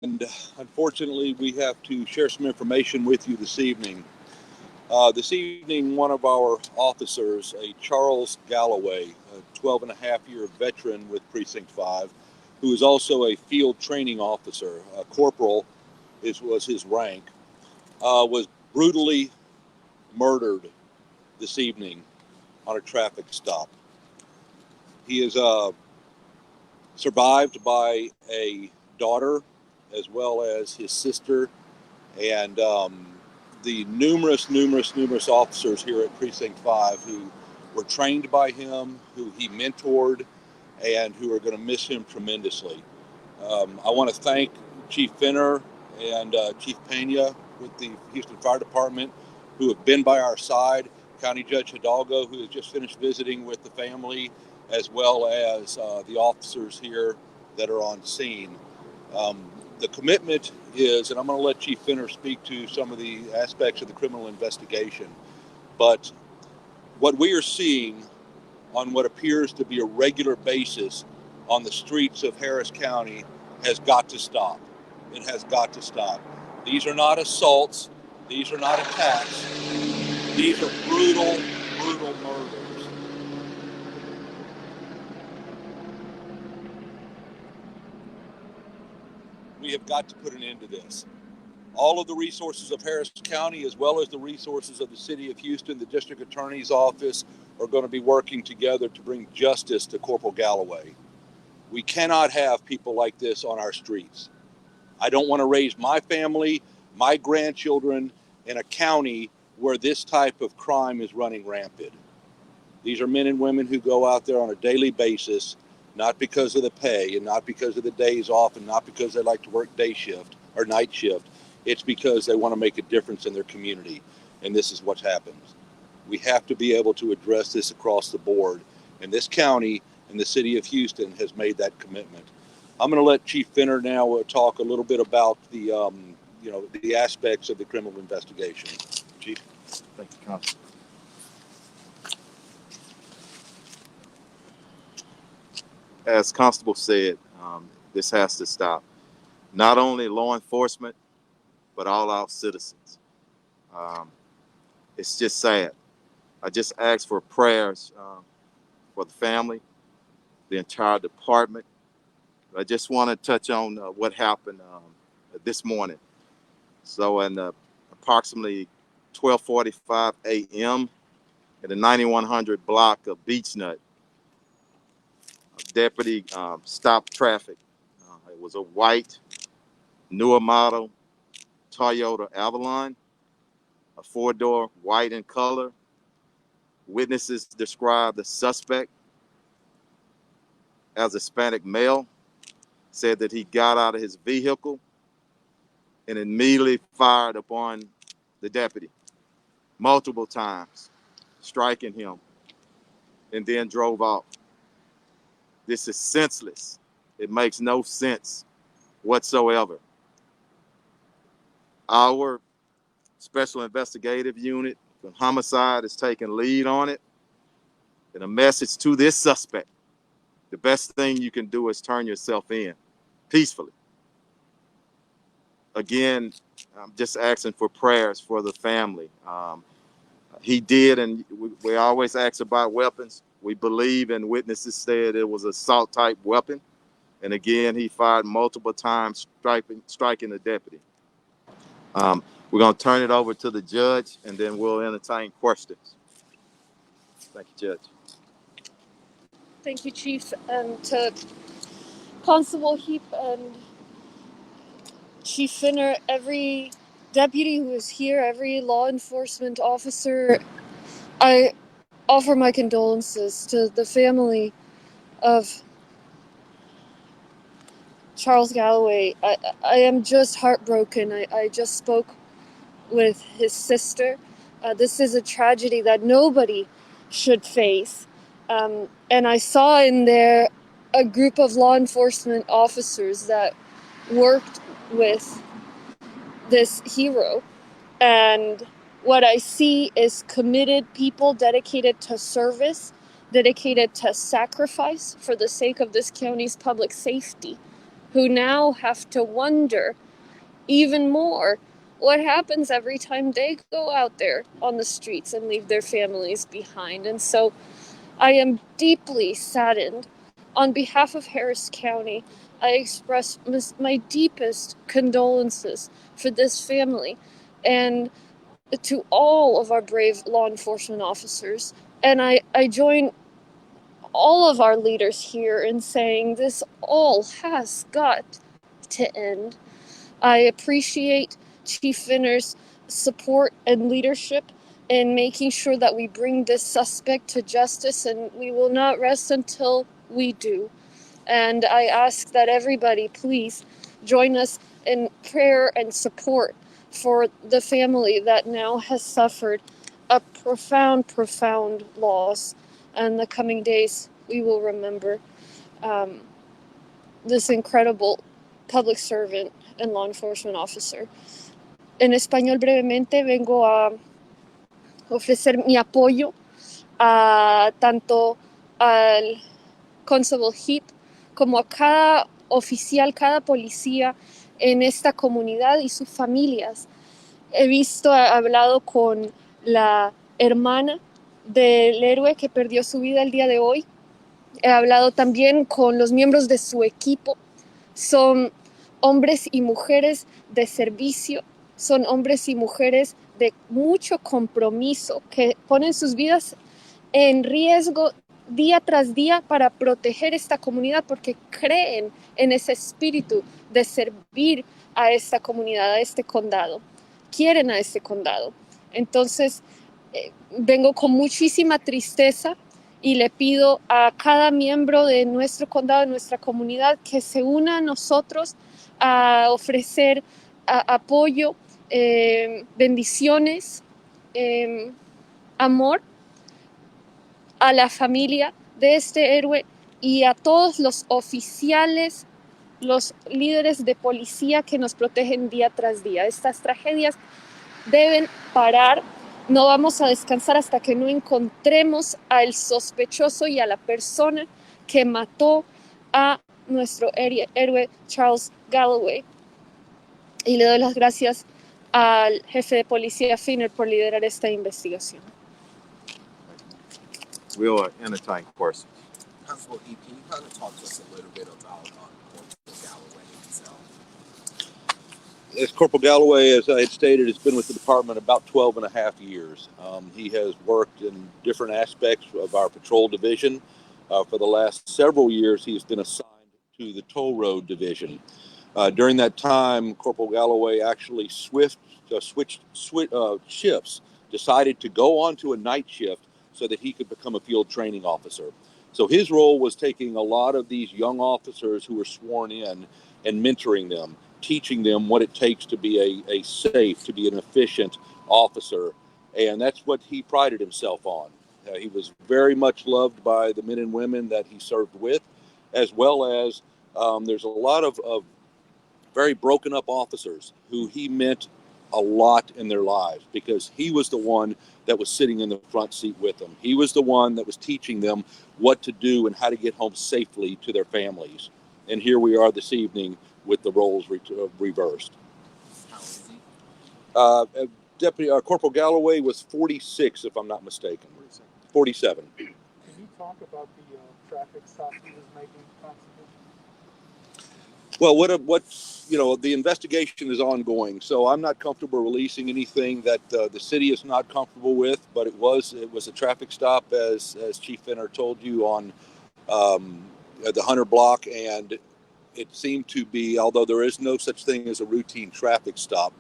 And unfortunately, we have to share some information with you this evening. This evening, one of our officers, a Charles Galloway, a 12 and a half year veteran with Precinct 5, who is also a field training officer, a corporal was his rank, was brutally murdered this evening on a traffic stop. He is survived by a daughter as well as his sister and the numerous officers here at Precinct 5 who were trained by him, who he mentored, and who are going to miss him tremendously. I want to thank Chief Finner and Chief Pena with the Houston Fire Department who have been by our side, County Judge Hidalgo, who has just finished visiting with the family, as well as the officers here that are on scene. Um, the commitment is, and I'm going to let Chief Finner speak to some of the aspects of the criminal investigation, but what we are seeing on what appears to be a regular basis on the streets of Harris County has got to stop. It has got to stop. These are not assaults. These are not attacks. These are brutal murders. We have got to put an end to this. All of the resources of Harris County, as well as the resources of the city of Houston, the district attorney's office, are going to be working together to bring justice to Corporal Galloway. We cannot have people like this on our streets. I don't want to raise my family, my grandchildren in a county where this type of crime is running rampant. These are men and women who go out there on a daily basis, not because of the pay and not because of the days off and not because they like to work day shift or night shift. It's because they want to make a difference in their community. And this is what happens. We have to be able to address this across the board. And this county and the city of Houston has made that commitment. I'm going to let Chief Finner now talk a little bit about the aspects of the criminal investigation. Chief. Thank you, Constable. As Constable said, this has to stop. Not only law enforcement, but all our citizens. It's just sad. I just ask for prayers for the family, the entire department. I just want to touch on what happened this morning. So, in approximately 12:45 a.m. in the 9100 block of Beechnut, a deputy stopped traffic. It was a white, newer model Toyota Avalon, a four-door, white in color. Witnesses described the suspect as a Hispanic male, said that he got out of his vehicle and immediately fired upon the deputy multiple times, striking him, and then drove off. This is senseless. It makes no sense whatsoever. Our special investigative unit from homicide is taking lead on it. And a message to this suspect: the best thing you can do is turn yourself in peacefully. Again, I'm just asking for prayers for the family. He did, and we always ask about weapons. We believe, and witnesses said it was an assault type weapon. And again, he fired multiple times, striking the deputy. We're going to turn it over to the judge, and then we'll entertain questions. Thank you, Judge. Thank you, Chief, and to Constable Heap and Chief Finner, every deputy who is here, every law enforcement officer. I offer my condolences to the family of Charles Galloway. I am just heartbroken. I just spoke with his sister. This is a tragedy that nobody should face. And I saw in there a group of law enforcement officers that worked with this hero. And what I see is committed people dedicated to service, dedicated to sacrifice for the sake of this county's public safety. who now have to wonder even more what happens every time they go out there on the streets and leave their families behind. And so I am deeply saddened. On behalf of Harris County, I express my deepest condolences for this family and to all of our brave law enforcement officers. And I join all of our leaders here in saying this all has got to end. I appreciate Chief Finner's support and leadership in making sure that we bring this suspect to justice, and we will not rest until we do. And I ask that everybody please join us in prayer and support for the family that now has suffered a profound, profound loss. And the coming days, we will remember this incredible public servant and law enforcement officer. En español, brevemente, vengo a ofrecer mi apoyo a tanto al Constable Heap como a cada oficial, cada policía en esta comunidad y sus familias. He hablado con la hermana del héroe que perdió su vida el día de hoy. He hablado también con los miembros de su equipo. Son hombres y mujeres de servicio, son hombres y mujeres de mucho compromiso que ponen sus vidas en riesgo día tras día para proteger esta comunidad porque creen en ese espíritu de servir a esta comunidad, a este condado. Quieren a este condado. Entonces, vengo con muchísima tristeza y le pido a cada miembro de nuestro condado, de nuestra comunidad, que se una a nosotros a ofrecer apoyo, bendiciones, amor a la familia de este héroe y a todos los oficiales, los líderes de policía que nos protegen día tras día. Estas tragedias deben parar. No vamos a descansar hasta que no encontremos al sospechoso y a la persona que mató a nuestro héroe Charles Galloway. Y le doy las gracias al jefe de policía Finner por liderar esta investigación. We'll entertain questions. Constable E, can you kind of talk to us a little bit about Corporal Galloway himself? As Corporal Galloway, as I had stated, has been with the department about 12 and a half years. He has worked in different aspects of our patrol division. For the last several years, he has been assigned to the toll road division. During that time, Corporal Galloway actually switched shifts, decided to go on to a night shift so that he could become a field training officer. So his role was taking a lot of these young officers who were sworn in and mentoring them, teaching them what it takes to be a safe, to be an efficient officer. And that's what he prided himself on. He was very much loved by the men and women that he served with, as well as there's a lot of very broken up officers who he meant a lot in their lives because he was the one that was sitting in the front seat with them. He was the one that was teaching them what to do and how to get home safely to their families. And here we are this evening with the roles reversed. How is he? Deputy Corporal Galloway was 46, if I'm not mistaken. 47. Can you talk about the traffic stop he was making, Constable? Well, the investigation is ongoing, so I'm not comfortable releasing anything that the city is not comfortable with. But it was a traffic stop, as Chief Finner told you, on the Hunter Block, and it seemed to be, although there is no such thing as a routine traffic stop,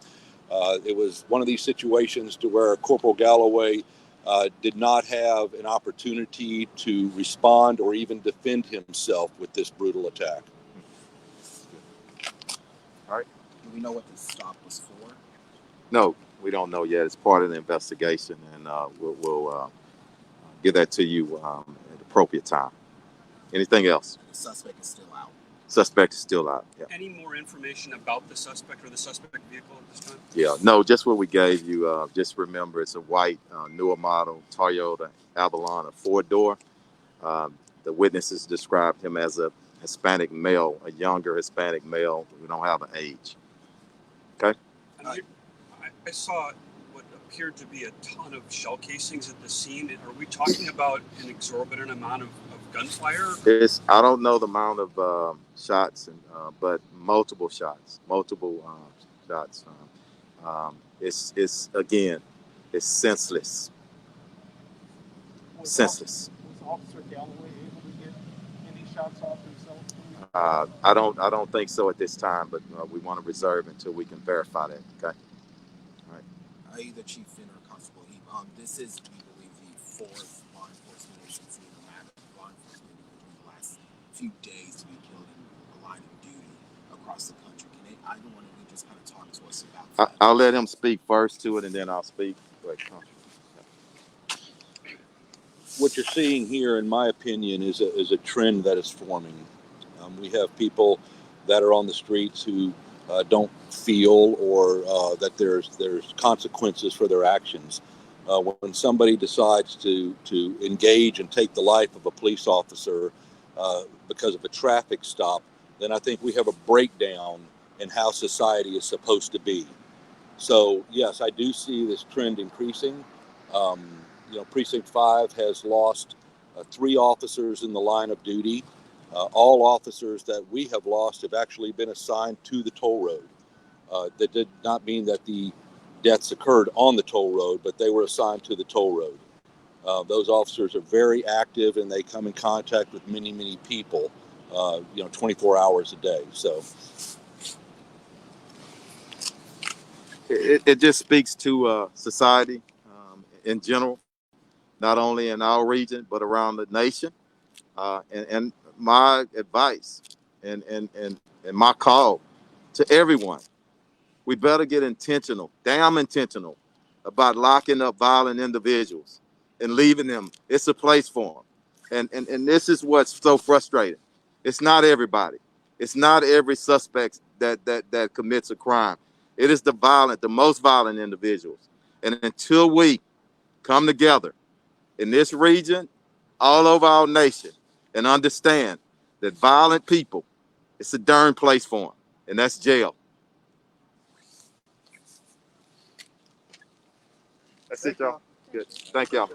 it was one of these situations to where Corporal Galloway did not have an opportunity to respond or even defend himself with this brutal attack. Do we know what the stop was for? No, we don't know yet. It's part of the investigation, and we'll give that to you at the appropriate time. Anything else? The suspect is still out. Suspect is still out. Yeah. Any more information about the suspect or the suspect vehicle at this time? Yeah. No, just what we gave you. Just remember, it's a white, newer model Toyota Avalon, a 4-door. The witnesses described him as a Hispanic male, a younger Hispanic male. We don't have an age. Okay. And I saw what appeared to be a ton of shell casings at the scene. Are we talking about an exorbitant amount of gunfire? I don't know the amount of shots, but multiple shots, shots. It's again, it's senseless. Was Senseless. Officer Galloway able to get any shots off himself? I don't think so at this time, but we want to reserve until we can verify that. Okay. All right. Either Chief Finn or Constable Heap. This is, we believe, the fourth law enforcement agency in the matter of law enforcement in the last few days to be killed in a line of duty across the country. Can either one of you just kind of talk to us about that? I'll let him speak first to it, and then I'll speak. What you're seeing here, in my opinion, is a trend that is forming. We have people that are on the streets who don't feel or that there's consequences for their actions. When somebody decides to engage and take the life of a police officer because of a traffic stop, then I think we have a breakdown in how society is supposed to be. So yes, I do see this trend increasing. Precinct 5 has lost 3 officers in the line of duty. All officers that we have lost have actually been assigned to the toll road. That did not mean that the deaths occurred on the toll road, but they were assigned to the toll road. Those officers are very active, and they come in contact with many, many people, 24 hours a day. So It just speaks to society in general, not only in our region but around the nation. And my advice and my call to everyone: we better get intentional, damn intentional, about locking up violent individuals and leaving them. It's a place for them. And this is what's so frustrating. It's not everybody. It's not every suspect that commits a crime. It is the most violent individuals. And until we come together in this region, all over our nation, and understand that violent people, it's a darn place for them, and that's jail. That's it, y'all. Good. Thank y'all.